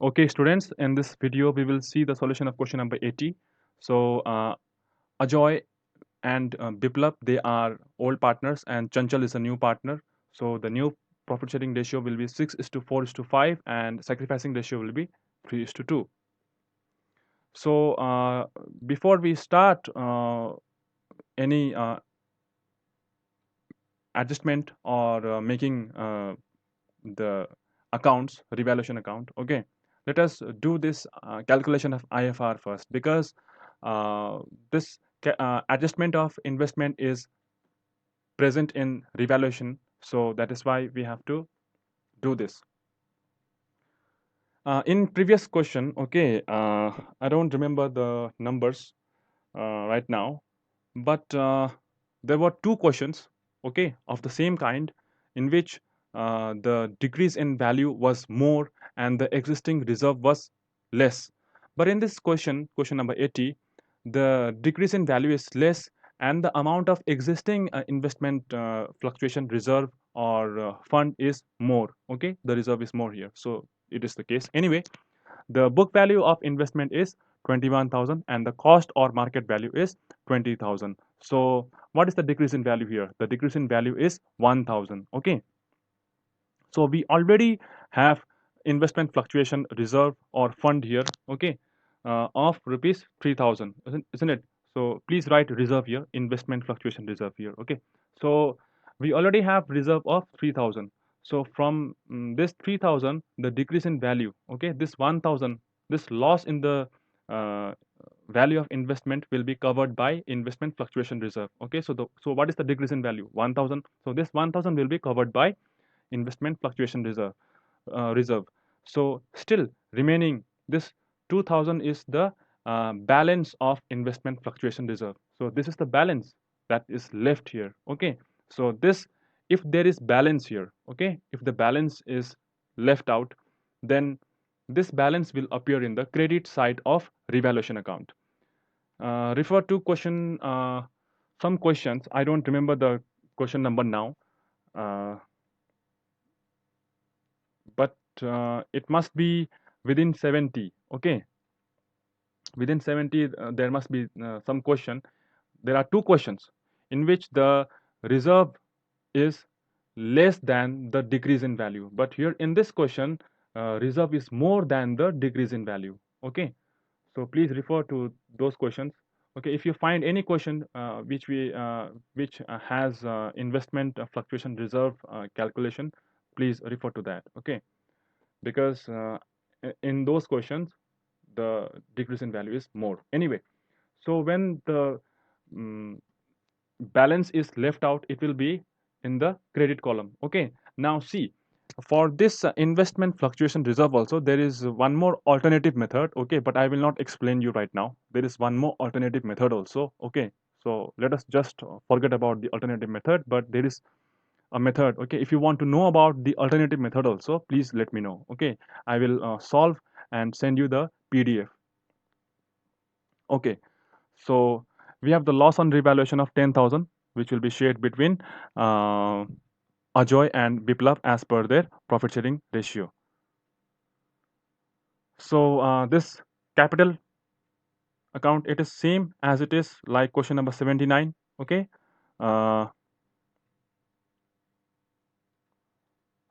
Okay, students, in this video, we will see the solution of question number 80. So, Ajoy and Biplab, they are old partners, and Chanchal is a new partner. So, the new profit sharing ratio will be 6 is to 4 is to 5, and sacrificing ratio will be 3 is to 2. So, before we start any adjustment or making the accounts, revaluation account, okay, let us do this calculation of IFR first, because this adjustment of investment is present in revaluation, so that is why we have to do this. In previous question, okay, I don't remember the numbers right now, but there were two questions, okay, of the same kind, in which the decrease in value was more and the existing reserve was less. But in this question, question number 80, the decrease in value is less and the amount of existing investment fluctuation reserve or fund is more. Okay, the reserve is more here, so it is the case. Anyway, the book value of investment is 21,000 and the cost or market value is 20,000. So what is the decrease in value here? The decrease in value is 1,000. Okay, so we already have investment fluctuation reserve or fund here, okay, of rupees 3,000, isn't it? So please write reserve here, investment fluctuation reserve here, okay. So we already have reserve of 3,000. So from this 3,000, the decrease in value, okay, this 1,000, this loss in the uh, value of investment will be covered by investment fluctuation reserve, okay. So what is the decrease in value? 1,000. So this 1,000 will be covered by investment fluctuation reserve. So still remaining this 2,000 is the balance of investment fluctuation reserve. So this is the balance that is left here. Okay. So this, if there is balance here, okay, if the balance is left out, then this balance will appear in the credit side of revaluation account. Refer to question, some questions. I don't remember the question number now. Uh, but it must be within 70. Okay, within 70 there must be some question. There are two questions in which the reserve is less than the decrease in value, but here in this question reserve is more than the decrease in value. Okay, so please refer to those questions. Okay, if you find any question which has investment fluctuation reserve calculation, please refer to that. Okay, because in those questions the decrease in value is more. Anyway, so when the um, balance is left out, it will be in the credit column. Okay, now see, for this investment fluctuation reserve also there is one more alternative method. Okay, but I will not explain you right now. There is one more alternative method also. Okay, so let us just forget about the alternative method, but there is a method. Okay, if you want to know about the alternative method also, please let me know. Okay, I will solve and send you the PDF. Okay, so we have the loss on revaluation of 10,000, which will be shared between uh, Ajoy and Biplav as per their profit sharing ratio. So this capital account, it is same as it is like question number 79. Okay, uh,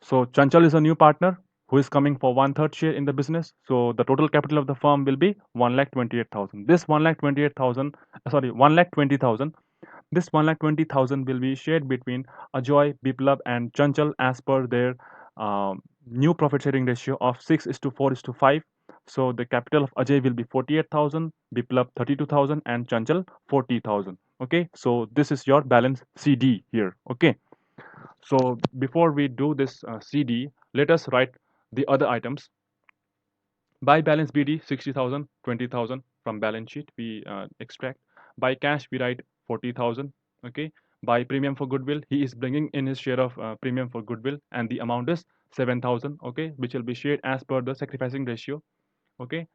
so Chanchal is a new partner who is coming for 1/3 share in the business. So the total capital of the firm will be 1,28,000. This 1,28,000, sorry, 1,20,000. This 1,20,000 will be shared between Ajoy, Biplab, and Chanchal as per their new profit sharing ratio of 6 is to 4 is to 5. So the capital of Ajay will be 48,000, Biplab 32,000, and Chanchal 40,000. Okay, so this is your balance CD here. Okay, so before we do this CD, let us write the other items. By balance BD 60,000, 20,000 from balance sheet we extract. By cash we write 40,000. Okay. By premium for goodwill, he is bringing in his share of premium for goodwill, and the amount is 7,000. Okay, which will be shared as per the sacrificing ratio. Okay,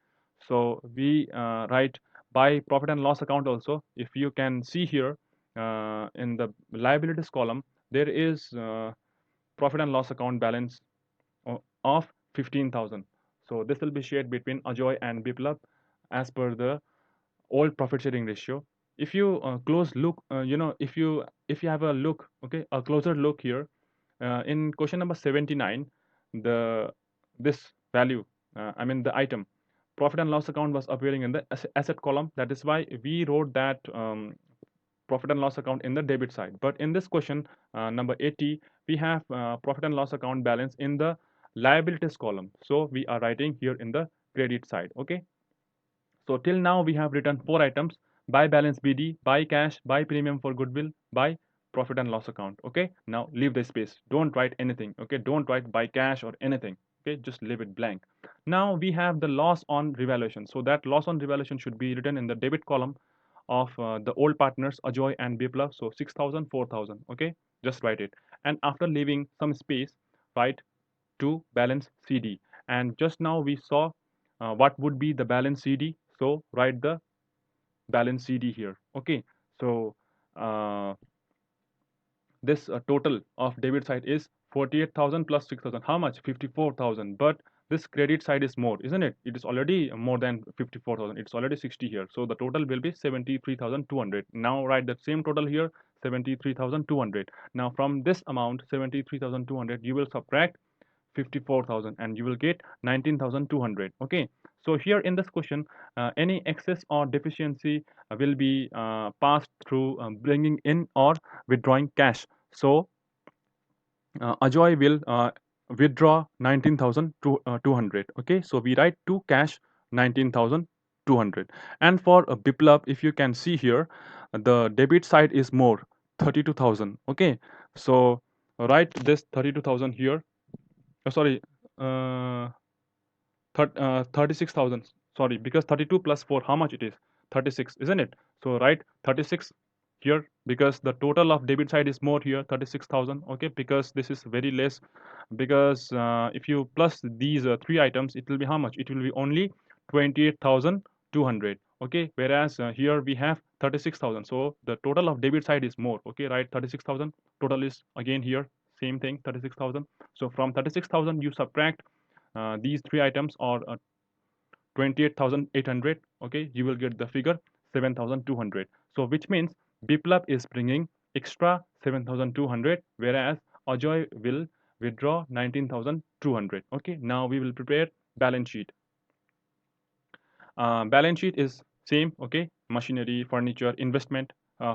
so we write by profit and loss account also. If you can see here in the liabilities column, there is profit and loss account balance of 15,000. So this will be shared between Ajoy and Biplab as per the old profit sharing ratio. If you close look, if you have a look, okay, a closer look here, in question number 79, the this value, I mean the item, profit and loss account was appearing in the asset column. That is why we wrote that profit and loss account in the debit side. But in this question, number 80, we have profit and loss account balance in the liabilities column. So we are writing here in the credit side. Okay. So till now we have written four items: buy balance BD, buy cash, buy premium for goodwill, buy profit and loss account. Okay. Now leave the space. Don't write anything. Okay. Don't write buy cash or anything. Okay. Just leave it blank. Now we have the loss on revaluation. So that loss on revaluation should be written in the debit column of the old partners Ajoy and Biplab. So 6,000, 4,000. Okay. Just write it. And after leaving some space, write to balance CD. And just now we saw what would be the balance CD. So write the balance CD here. Okay. So uh, this total of debit side is 48,000 plus 6,000. How much? 54,000. But this credit side is more, isn't it? It is already more than 54,000. It's already 60 here. So the total will be 73,200. Now write the same total here, 73,200. Now from this amount, 73,200, you will subtract 54,000 and you will get 19,200. Okay. So here in this question, any excess or deficiency will be passed through bringing in or withdrawing cash. So Ajoy will withdraw 19,200. Okay. So we write to cash 19,200. And for Biplab, if you can see here, the debit side is more, 32,000. Okay. So write this 32,000 here. Sorry, uh, 36,000. Sorry, because 32 plus 4, how much it is? 36, isn't it? So write 36 here because the total of debit side is more here, 36,000. Okay, because this is very less. Because if you plus these three items, it will be how much? It will be only 28,200. Okay, whereas here we have 36,000. So the total of debit side is more. Okay, right? 36,000. Total is again here, same thing, 36,000. So from 36,000, you subtract these three items or 28,800. Okay, you will get the figure 7,200. So which means Biplab is bringing extra 7,200, whereas Ajoy will withdraw 19,200. Okay, now we will prepare balance sheet. Balance sheet is same. Okay, machinery, furniture, investment.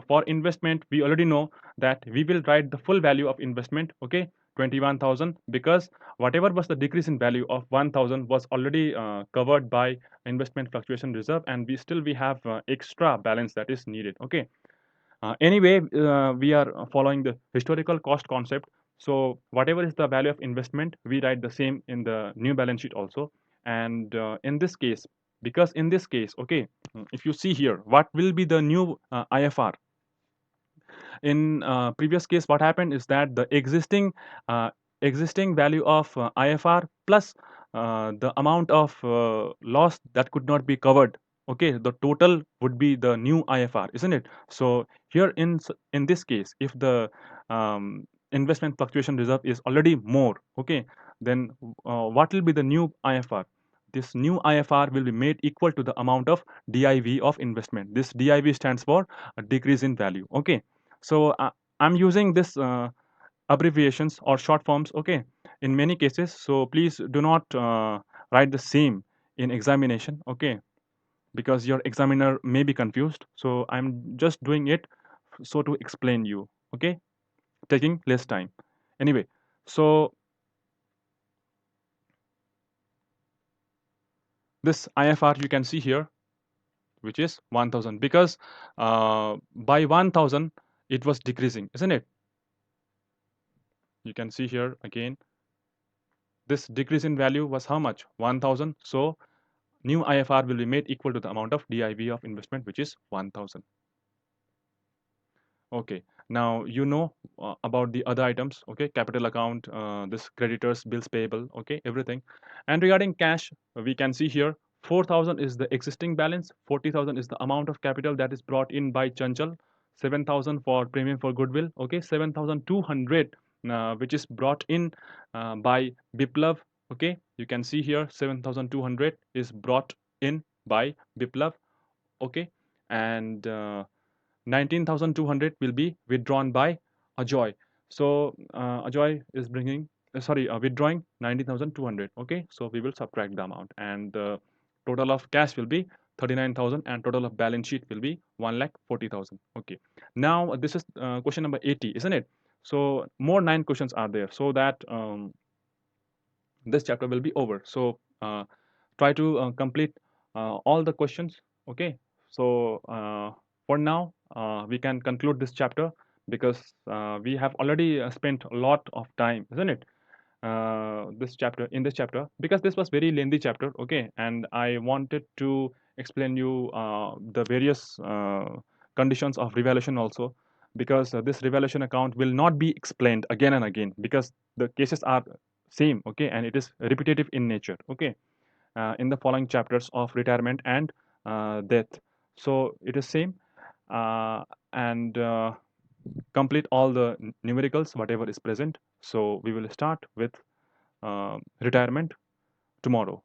For investment, we already know that we will write the full value of investment. Okay, 21,000, because whatever was the decrease in value of 1,000 was already covered by investment fluctuation reserve, and we have extra balance that is needed. Okay. Anyway, we are following the historical cost concept. So whatever is the value of investment, we write the same in the new balance sheet also. And in this case, because in this case, okay, if you see here, what will be the new IFR? In previous case, what happened is that the existing value of IFR plus the amount of loss that could not be covered. Okay, the total would be the new IFR, isn't it? So here in this case, if the investment fluctuation reserve is already more, okay, then what will be the new IFR? This new IFR will be made equal to the amount of DIV of investment. This DIV stands for a decrease in value. Okay, so I'm using this abbreviations or short forms, okay, in many cases. So please do not write the same in examination, okay, because your examiner may be confused. So I'm just doing it so to explain you, okay, taking less time. Anyway, so this IFR you can see here, which is 1,000, because by 1,000 it was decreasing, isn't it? You can see here again, this decrease in value was how much? 1,000. So new IFR will be made equal to the amount of DIV of investment, which is 1,000. Okay, now you know about the other items. Okay, capital account, this creditors, bills payable, okay, everything. And regarding cash, we can see here 4,000 is the existing balance, 40,000 is the amount of capital that is brought in by Chanchal, 7,000 for premium for goodwill, okay, 7,200 which is brought in by Biplav, Okay, you can see here 7,200 is brought in by Biplav. Okay, and 19,200 will be withdrawn by Ajoy. So Ajoy is withdrawing 19,200. Okay, so we will subtract the amount, and the total of cash will be 39,000, and total of balance sheet will be 1,40,000. Okay, now this is question number 80, isn't it? So more 9 questions are there, so that this chapter will be over. So try to complete all the questions. Okay, so for now we can conclude this chapter, because we have already spent a lot of time, isn't it, this chapter, because this was very lengthy chapter. Okay, and I wanted to explain you the various conditions of revaluation also, because this revaluation account will not be explained again and again, because the cases are same. Okay, and it is repetitive in nature. Okay, in the following chapters of retirement and death, so it is same. And complete all the numericals whatever is present. So we will start with retirement tomorrow.